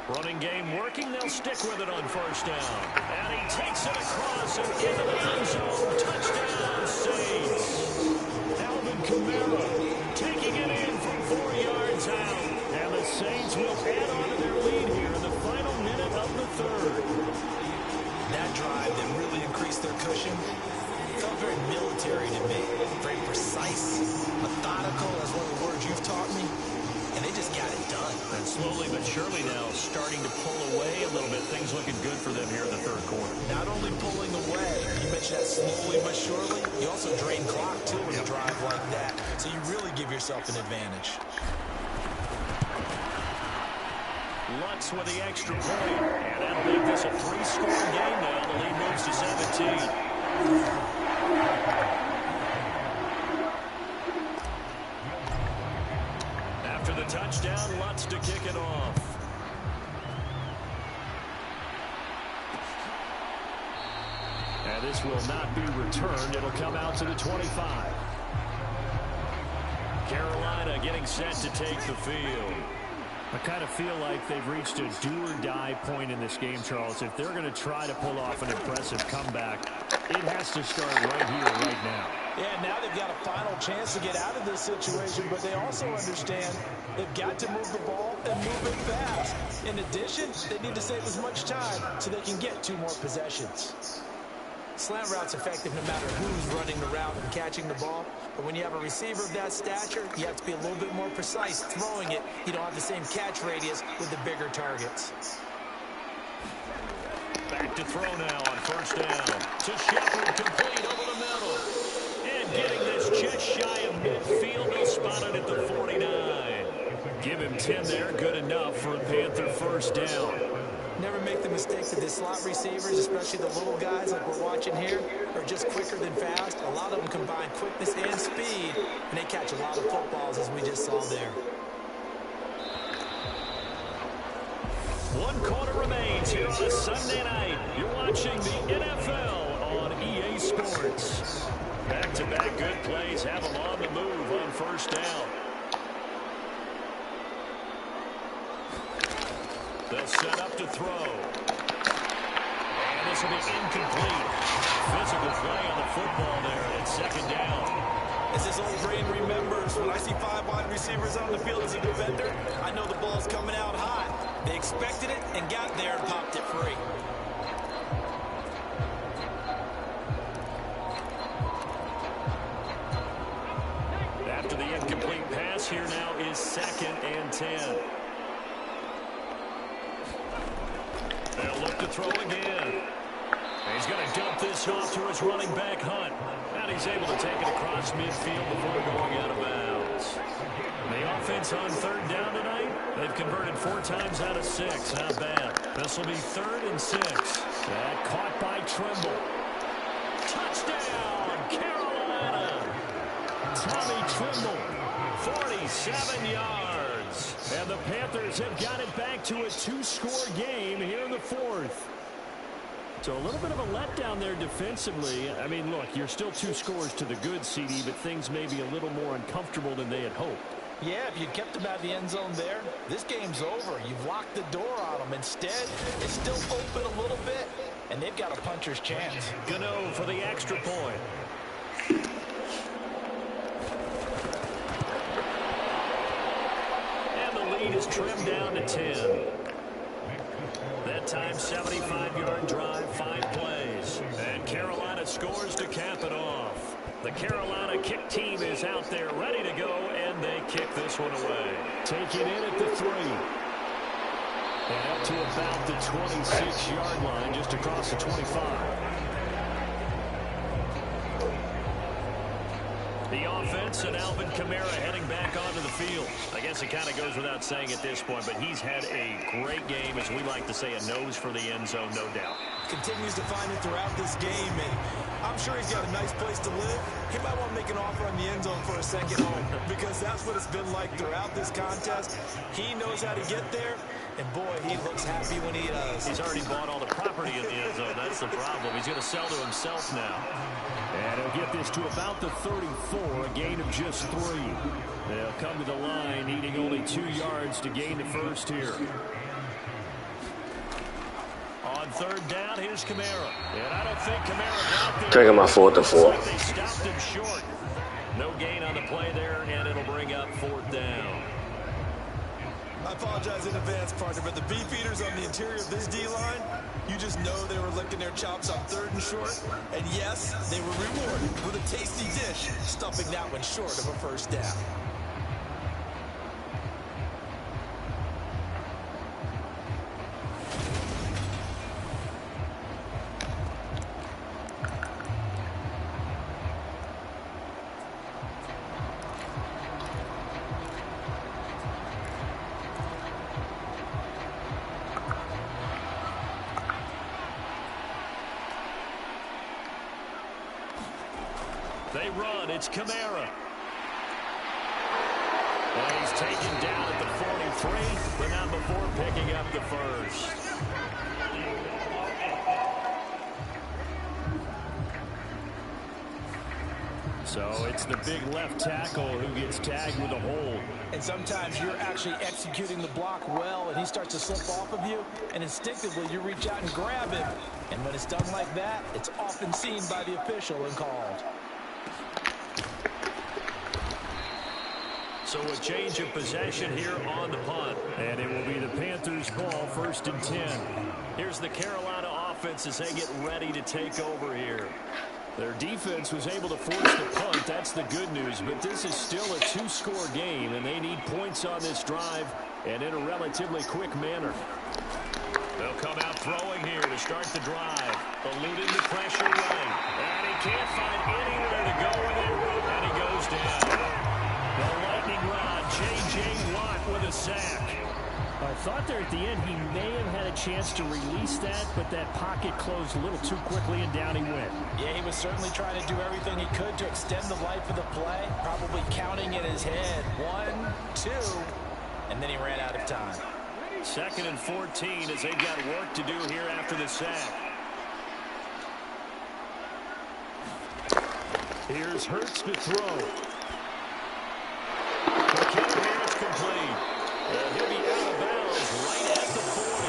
4. Running game working. They'll stick with it on first down. And he takes it across and into the end zone. Touchdown, Saints. Alvin Kamara taking it in from 4 yards out. And the Saints will add on to their lead here in the final minute of the 3rd. That drive that really increased their cushion felt very military to me. Very precise, methodical, that's one of the words you've taught me. And they just got it done. And slowly but surely now starting to pull away a little bit. Things looking good for them here in the 3rd quarter. Not only pulling away, you mentioned that slowly but surely, you also drain clock too when you drive like that. So you really give yourself an advantage. Lutz with the extra point. And that'll make this a 3-score game now. The lead moves to 17. And this will not be returned. It'll come out to the 25. Carolina getting set to take the field. I kind of feel like they've reached a do-or-die point in this game, Charles. If they're going to try to pull off an impressive comeback, it has to start right here, right now. Yeah, now they've got a final chance to get out of this situation, but they also understand they've got to move the ball and move it fast. In addition, they need to save as much time so they can get 2 more possessions. Slant route's effective no matter who's running the route and catching the ball. But when you have a receiver of that stature, you have to be a little bit more precise throwing it. You don't have the same catch radius with the bigger targets. Back to throw now on first down. To Shepard, complete over the middle. And getting this just shy of midfield. He'll spot it at the 49. Give him 10 there. Good enough for a Panther first down. Never make the mistake that the slot receivers, especially the little guys like we're watching here, are just quicker than fast. A lot of them combine quickness and speed, and they catch a lot of footballs, as we just saw there. 1 quarter remains here on a Sunday night. You're watching the NFL on EA Sports. Back-to-back good plays have them on the move on first down. They'll set up to throw. And this will be incomplete. Physical play on the football there, and it's second down. As this old brain remembers, when I see 5 wide receivers on the field as a defender, I know the ball's coming out hot. They expected it and got there and popped it free. After the incomplete pass, here now is 2nd and 10. They'll look to throw again. He's going to dump this off to his running back, Hunt. And he's able to take it across midfield before going out of bounds. The offense on 3rd down tonight, they've converted 4 times out of 6. Not bad. This will be 3rd and 6. That caught by Trimble. Touchdown, Carolina. Tommy Trimble, 47 yards. And the Panthers have got it back to a 2-score game here in the 4th. So a little bit of a letdown there defensively. I mean, look, you're still 2 scores to the good, CD, but things may be a little more uncomfortable than they had hoped. Yeah, if you kept them out of the end zone there, this game's over. You've locked the door on them. Instead, it's still open a little bit, and they've got a puncher's chance. Gano for the extra point. Lead is trimmed down to 10. That time, 75-yard drive, 5 plays. And Carolina scores to cap it off. The Carolina kick team is out there ready to go, and they kick this one away. Take it in at the 3. And up to about the 26-yard line, just across the 25. The offense and Alvin Kamara heading back onto the field. I guess it kind of goes without saying at this point, but he's had a great game, as we like to say, a nose for the end zone, no doubt. Continues to find it throughout this game, and I'm sure he's got a nice place to live. He might want to make an offer on the end zone for a second home, because that's what it's been like throughout this contest. He knows how to get there, and boy, he looks happy when he does. He's already bought all the property in the end zone. That's the problem. He's going to sell to himself now. And he'll get this to about the 34, a gain of just 3. They'll come to the line, needing only 2 yards to gain the first here. On 3rd down, here's Kamara. And I don't think Kamara got there. Taking my 4th and 4. They stopped him short. No gain on the play there, and it'll bring up 4th down. I apologize in advance, partner, but the beefeaters on the interior of this D-line, you just know they were licking their chops on 3rd and short. And yes, they were rewarded with a tasty dish, stuffing that one short of a first down. They run. It's Kamara. And he's taken down at the 43, but not before picking up the first. So it's the big left tackle who gets tagged with a hold. And sometimes you're actually executing the block well, and he starts to slip off of you, and instinctively you reach out and grab him. And when it's done like that, it's often seen by the official and called. So a change of possession here on the punt. And it will be the Panthers' ball, 1st and 10. Here's the Carolina offense as they get ready to take over here. Their defense was able to force the punt. That's the good news. But this is still a 2-score game, and they need points on this drive and in a relatively quick manner. They'll come out throwing here to start the drive. Eluding the pressure right. And he can't find anywhere to go with it. And he goes down. The lightning rod, J.J. Watt with a sack. I thought there at the end he may have had a chance to release that, but that pocket closed a little too quickly, and down he went. Yeah, he was certainly trying to do everything he could to extend the life of the play, probably counting in his head. 1, 2, and then he ran out of time. 2nd and 14 as they've got work to do here after the sack. Here's Hurts to throw. It's complete. And he'll be out of bounds right at the 40.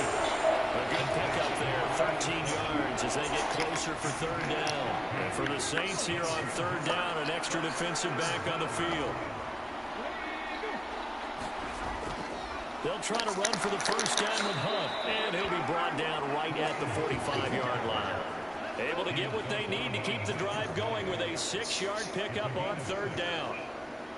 A good pickup there, 13 yards as they get closer for 3rd down. And for the Saints here on 3rd down, an extra defensive back on the field. They'll try to run for the 1st down with Hunt. And he'll be brought down right at the 45-yard line. Able to get what they need to keep the drive going with a 6-yard pickup on 3rd down.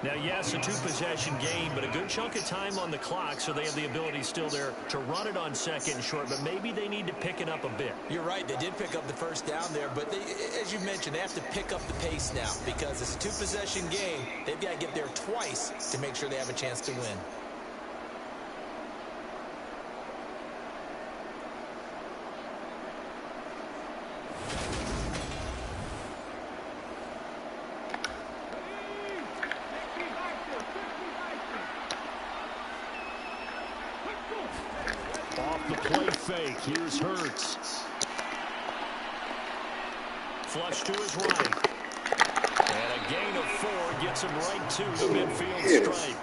Now, yes, a 2-possession game, but a good chunk of time on the clock, so they have the ability still there to run it on 2nd and short, but maybe they need to pick it up a bit. You're right. They did pick up the 1st down there, but they, as you mentioned, they have to pick up the pace now because it's a 2-possession game. They've got to get there twice to make sure they have a chance to win. Off the play fake, here's Hurts. Flush to his right. And a gain of 4 gets him right to the midfield stripe.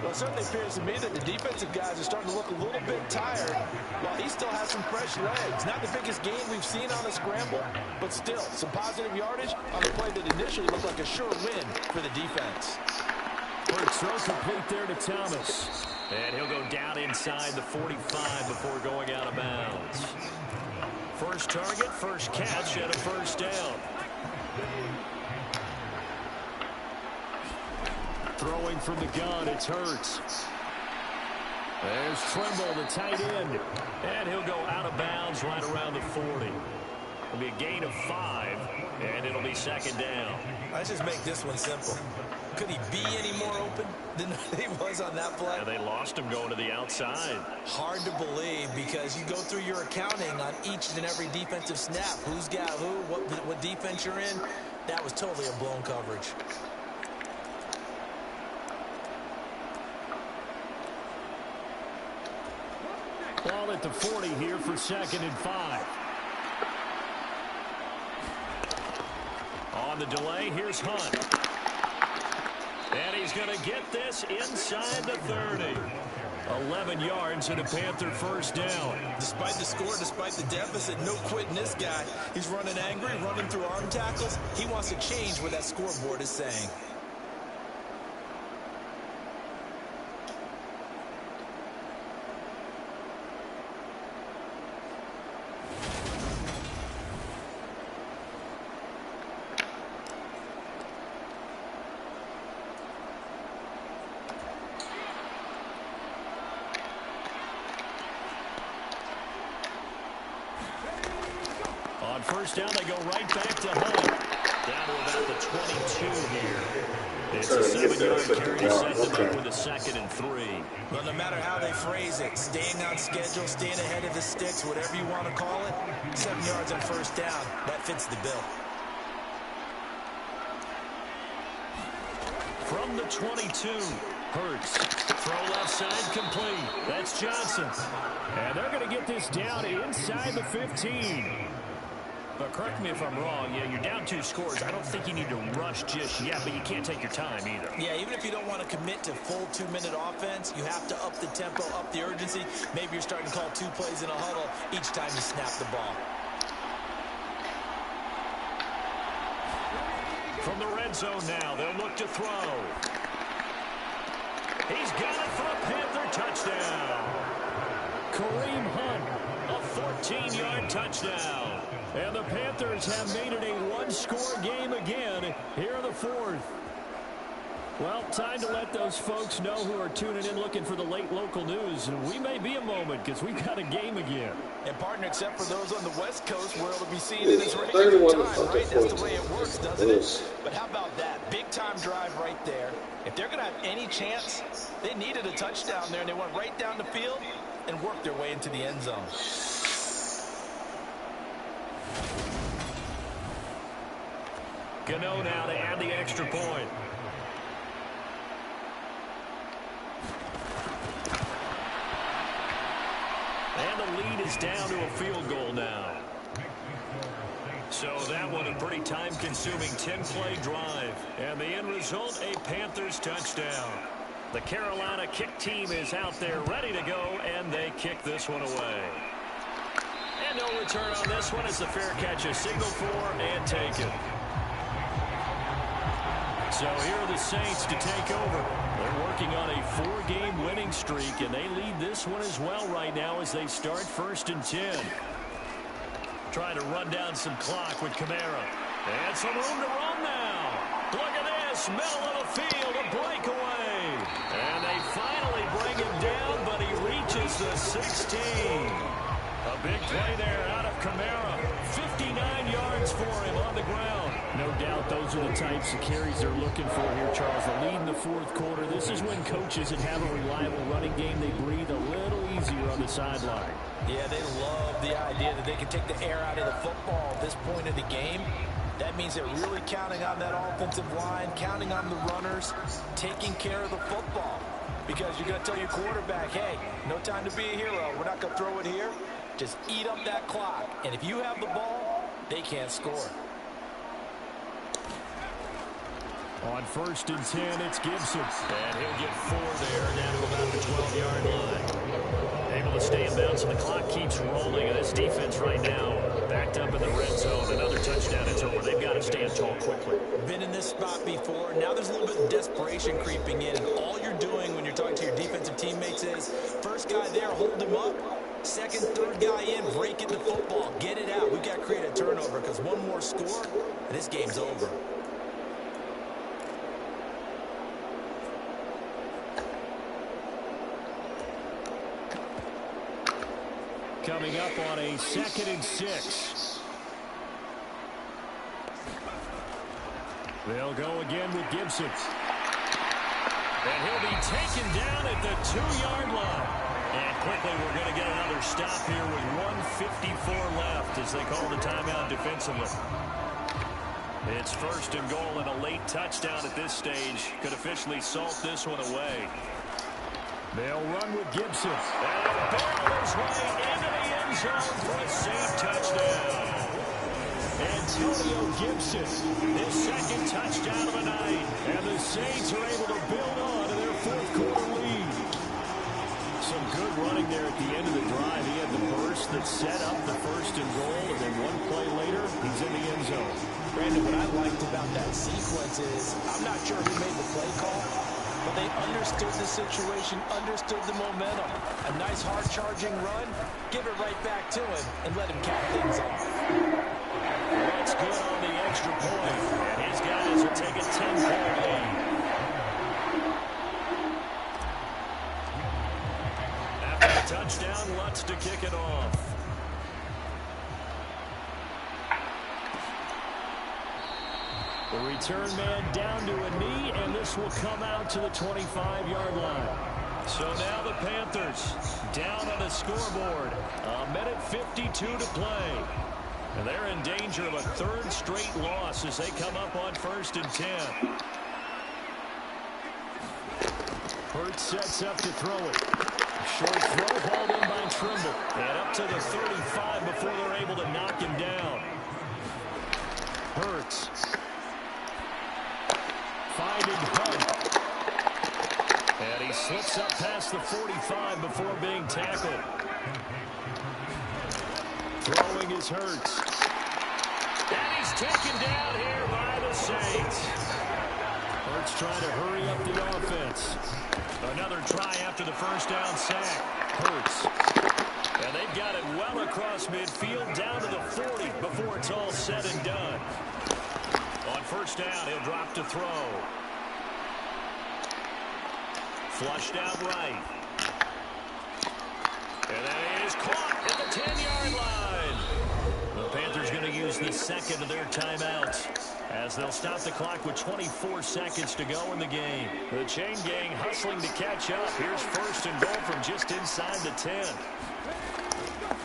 Well, it certainly appears to me that the defensive guys are starting to look a little bit tired while he still has some fresh legs. Not the biggest gain we've seen on a scramble, but still some positive yardage on a play that initially looked like a sure win for the defense. Hurts throw complete there to Thomas. And he'll go down inside the 45 before going out of bounds. First target, first catch, and a 1st down. Throwing from the gun, it's Hurts. There's Trimble, the tight end. And he'll go out of bounds right around the 40. It'll be a gain of 5, and it'll be 2nd down. Let's just make this one simple. Could he be any more open than he was on that play? And they lost him going to the outside. Hard to believe because you go through your accounting on each and every defensive snap. Who's got who, what defense you're in. That was totally a blown coverage. Ball at the 40 here for 2nd and 5. On the delay, here's Hunt. And he's going to get this inside the 30. 11 yards and a Panther 1st down. Despite the score, despite the deficit, no quitting this guy. He's running angry, running through arm tackles. He wants to change what that scoreboard is saying. On 1st down, they go right back to Hunt. Down to about the 22 here. It's a 7-yard carry to set them up with a 2nd and 3. Well, no matter how they phrase it, staying on schedule, staying ahead of the sticks, whatever you want to call it, 7 yards on 1st down, that fits the bill. From the 22, Hurts. Throw left side complete. That's Johnson. And they're going to get this down inside the 15. But correct me if I'm wrong. Yeah, you're down 2 scores. I don't think you need to rush just yet, but you can't take your time either. Yeah, even if you don't want to commit to full 2-minute offense, you have to up the tempo, up the urgency. Maybe you're starting to call 2 plays in a huddle each time you snap the ball. From the red zone now, they'll look to throw. He's got it for a Panther touchdown. Kareem Hunt, a 14-yard touchdown. And the Panthers have made it a 1-score game again here in the 4th. Well, time to let those folks know who are tuning in looking for the late local news. We may be a moment because we've got a game again. And, partner, except for those on the West Coast, where it'll be seen in its regular time, right? That's the way it works, doesn't it? But how about that? Big-time drive right there. If they're going to have any chance, they needed a touchdown there, and they went right down the field and worked their way into the end zone. Gano now to add the extra point. And the lead is down to a field goal now. So that one a pretty time-consuming 10-play drive. And the end result, a Panthers touchdown. The Carolina kick team is out there ready to go, and they kick this one away. And no return on this one. It's a fair catch, a signal for, and taken. So here are the Saints to take over. They're working on a 4-game winning streak, and they lead this one as well right now as they start 1st and 10. Trying to run down some clock with Kamara. And some room to run now. Look at this, middle of the field, a breakaway. And they finally bring him down, but he reaches the 16. A big play there out of Kamara. 59 yards for him on the ground. No doubt those are the types of carries they're looking for here, Charles. The lead in the 4th quarter. This is when coaches that have a reliable running game, they breathe a little easier on the sideline. Yeah, they love the idea that they can take the air out of the football at this point of the game. That means they're really counting on that offensive line, counting on the runners, taking care of the football. Because you're going to tell your quarterback, hey, no time to be a hero. We're not going to throw it here. Just eat up that clock. And if you have the ball, they can't score. On 1st and 10, it's Gibson. And he'll get 4 there, down to about the 12-yard line. Able to stay in bounds, and the clock keeps rolling. And this defense right now, backed up in the red zone. Another touchdown, it's over. They've got to stand tall quickly. Been in this spot before. Now there's a little bit of desperation creeping in. And all you're doing when you're talking to your defensive teammates is, first guy there, hold him up. Second, third guy in, break it the football. Get it out. We've got to create a turnover because one more score, and this game's over. Coming up on a 2nd and 6. They'll go again with Gibson. And he'll be taken down at the 2-yard line. And quickly we're going to get another stop here with 1:54 left as they call the timeout defensively. It's 1st and goal, and a late touchdown at this stage could officially salt this one away. They'll run with Gibson. And he'll barrel his way into the end zone for a safe touchdown. Antonio Gibson, his 2nd touchdown of the night. And the Saints are able to build on to their 4th quarter lead. Some good running there at the end of the drive. He had the burst that set up the 1st and goal, and then one play later, he's in the end zone. Brandon, what I liked about that sequence is, I'm not sure who made the play call, but they understood the situation, understood the momentum. A nice hard-charging run, give it right back to him, and let him cap things off. That's good on the extra point, and his guys will take a 10-point lead. After the touchdown, Lutz to kick it off. The return man down to a knee, and this will come out to the 25-yard line. So now the Panthers down on the scoreboard. 1:52 to play. And they're in danger of a 3rd straight loss as they come up on 1st and 10. Hurts sets up to throw it. Short throw hauled in by Trimble. And up to the 35 before they're able to knock him down. Slips up past the 45 before being tackled. Throwing is Hurts. And he's taken down here by the Saints. Hurts trying to hurry up the offense. Another try after the first down sack. Hurts. And they've got it well across midfield down to the 40 before it's all said and done. On first down, he'll drop to throw. Flushed out right. And that is caught at the 10-yard line. The Panthers going to use the second of their timeouts as they'll stop the clock with 24 seconds to go in the game. The chain gang hustling to catch up. Here's first and goal from just inside the 10.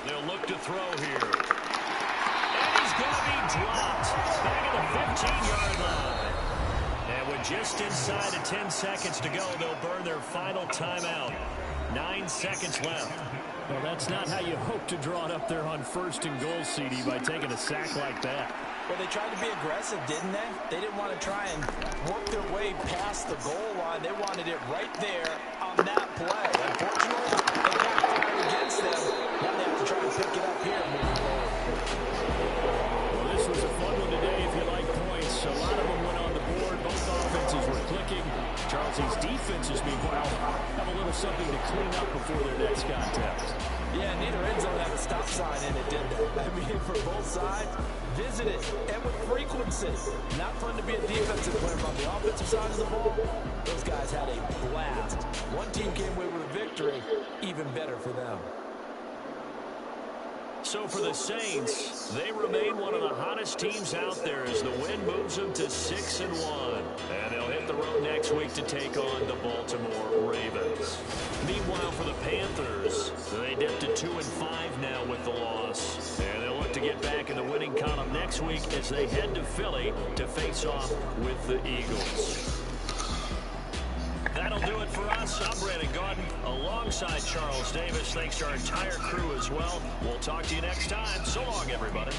They'll look to throw here. And he's going to be dropped back at the 15-yard line. And with just inside of 10 seconds to go, they'll burn their final timeout. 9 seconds left. Well, that's not how you hope to draw it up there on first and goal, CD, by taking a sack like that. Well, they tried to be aggressive, didn't they? They didn't want to try and work their way past the goal line. They wanted it right there on that play. Unfortunately, it backfired against them. Now they have to try to pick it up here moving forward. Well, this was a fun one today if you like points. A lot of them went on the board. Both offenses were clicking. Charles's defenses, meanwhile, have a little something to clean up before their next contest. Yeah, neither end zone had a stop sign in it, did they? I mean, for both sides, visit it, and with frequency. Not fun to be a defensive player, but on the offensive side of the ball, those guys had a blast. One team came away with a victory, even better for them. So for the Saints, they remain one of the hottest teams out there as the win moves them to 6-1. And they'll hit the road next week to take on the Baltimore Ravens. Meanwhile, for the Panthers, they dip to 2-5 now with the loss. And they'll look to get back in the winning column next week as they head to Philly to face off with the Eagles. That'll do it for us. I'm Brandon Gaudin alongside Charles Davis. Thanks to our entire crew as well. We'll talk to you next time. So long, everybody.